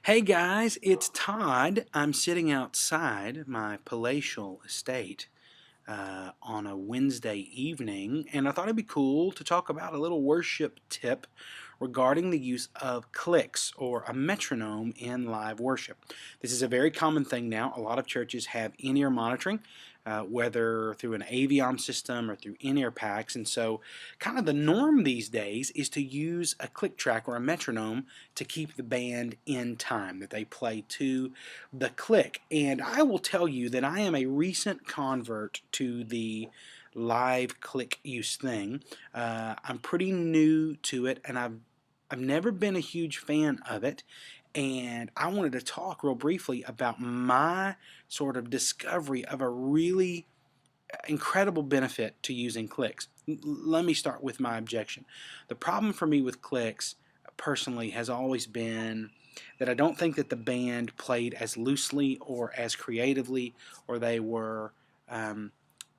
Hey guys, it's Todd. I'm sitting outside my palatial estate on a Wednesday evening, and I thought it'd be cool to talk about a little worship tip regarding the use of clicks or a metronome in live worship. This is a very common thing now. A lot of churches have in-ear monitoring, whether through an Aviom system or through in-ear packs, and so kind of the norm these days is to use a click track or a metronome to keep the band in time, that they play to the click. And I will tell you that I am a recent convert to the live click use thing. I'm pretty new to it, and I've never been a huge fan of it. And I wanted to talk real briefly about my sort of discovery of a really incredible benefit to using clicks. Let me start with my objection. The problem for me with clicks personally has always been that I don't think that the band played as loosely or as creatively, or they were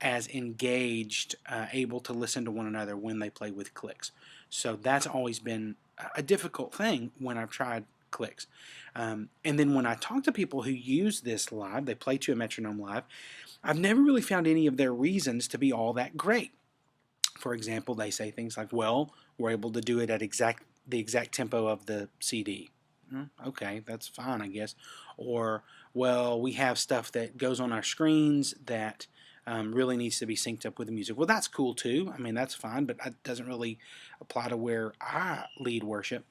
as engaged, able to listen to one another when they play with clicks. So that's always been a difficult thing when I've tried clicks. And then when I talk to people who use this live, they play to a metronome live, I've never really found any of their reasons to be all that great. For example, they say things like, well, we're able to do it at the exact tempo of the CD. Okay, that's fine, I guess. Or, well, we have stuff that goes on our screens that really needs to be synced up with the music. Well, that's cool too. I mean, that's fine, but that doesn't really apply to where I lead worship.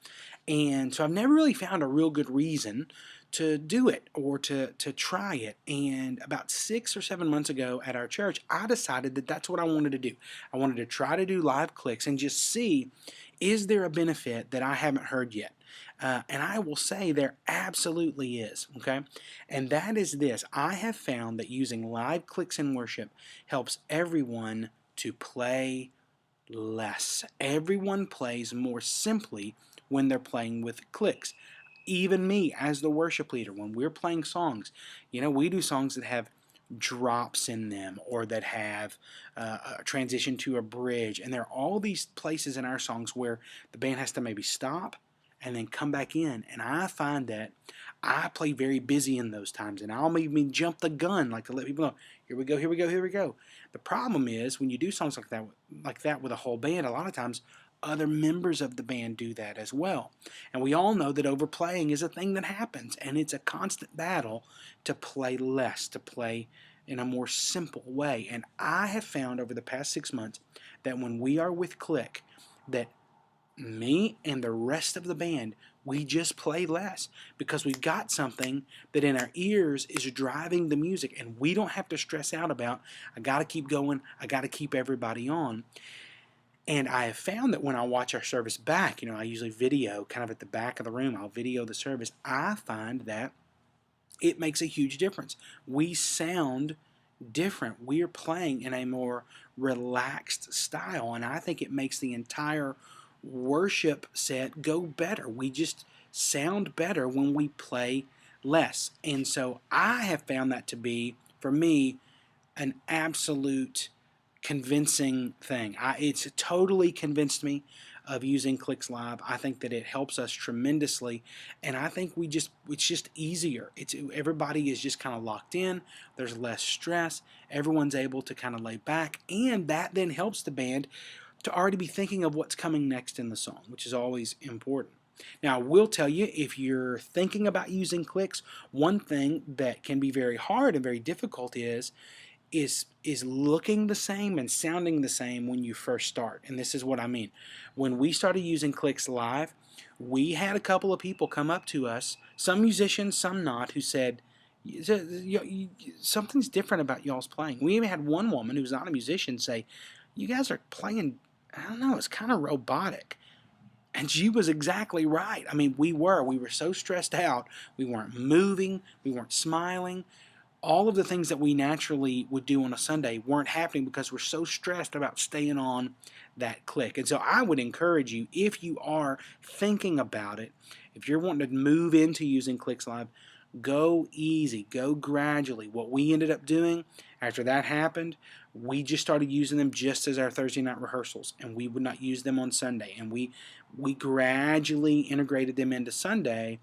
And so I've never really found a real good reason to do it or to try it. And about 6 or 7 months ago at our church, I decided that that's what I wanted to do. I wanted to try to do live clicks and just see, is there a benefit that I haven't heard yet? And I will say there absolutely is, okay? And that is this. I have found that using live clicks in worship helps everyone to play less. Everyone plays more simply when they're playing with clicks. Even me as the worship leader, when we're playing songs, we do songs that have drops in them or that have a transition to a bridge. And there are all these places in our songs where the band has to maybe stop and then come back in. And I find that I play very busy in those times, and I'll even jump the gun, like to let people know, here we go, here we go, here we go. The problem is when you do songs like that with a whole band, a lot of times other members of the band do that as well. And we all know that overplaying is a thing that happens, and it's a constant battle to play less, to play in a more simple way. And I have found over the past 6 months that when we are with click, that me and the rest of the band, we just play less because we've got something that in our ears is driving the music, and we don't have to stress out about, I got to keep going, I got to keep everybody on. And I have found that when I watch our service back, I usually video kind of at the back of the room, I'll video the service. I find that it makes a huge difference. We sound different. We're playing in a more relaxed style, and I think it makes the entire worship set go better. We just sound better when we play less. And so I have found that to be, for me, an absolute convincing thing. It's totally convinced me of using Clicks Live. I think that it helps us tremendously, and I think it's just easier. Everybody is just kind of locked in. There's less stress. Everyone's able to kind of lay back, and that then helps the band to already be thinking of what's coming next in the song, which is always important. Now, I will tell you, if you're thinking about using clicks, one thing that can be very hard and very difficult is looking the same and sounding the same when you first start. And this is what I mean. When we started using clicks live, we had a couple of people come up to us, some musicians, some not, who said, something's different about y'all's playing. We even had one woman who's not a musician say, you guys are playing, I don't know, it's kind of robotic. And she was exactly right. I mean, we were so stressed out. We weren't moving, we weren't smiling. All of the things that we naturally would do on a Sunday weren't happening because we're so stressed about staying on that click. And so I would encourage you, if you are thinking about it, if you're wanting to move into using Clicks Live, go easy, go gradually. What we ended up doing after that happened, we just started using them just as our Thursday night rehearsals, and we would not use them on Sunday. And we gradually integrated them into Sunday,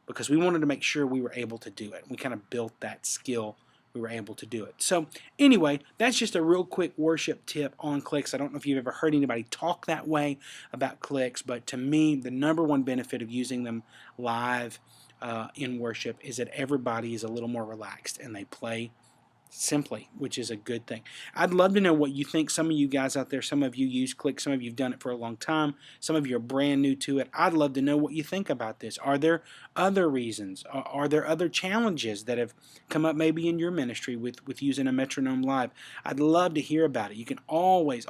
because we wanted to make sure we were able to do it. We kind of built that skill. We were able to do it. So anyway, that's just a real quick worship tip on clicks. I don't know if you've ever heard anybody talk that way about clicks, but to me, the number one benefit of using them live in worship is that everybody is a little more relaxed and they play simply, which is a good thing. I'd love to know what you think. Some of you guys out there, some of you use Click, some of you have done it for a long time, some of you are brand new to it. I'd love to know what you think about this. Are there other reasons? Are there other challenges that have come up maybe in your ministry with using a metronome live? I'd love to hear about it. You can always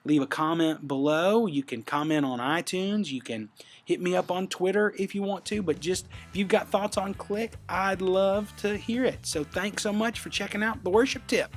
leave a comment below. You can comment on iTunes. You can hit me up on Twitter if you want to, but just if you've got thoughts on Click, I'd love to hear it. So thanks so much for checking out the worship tip.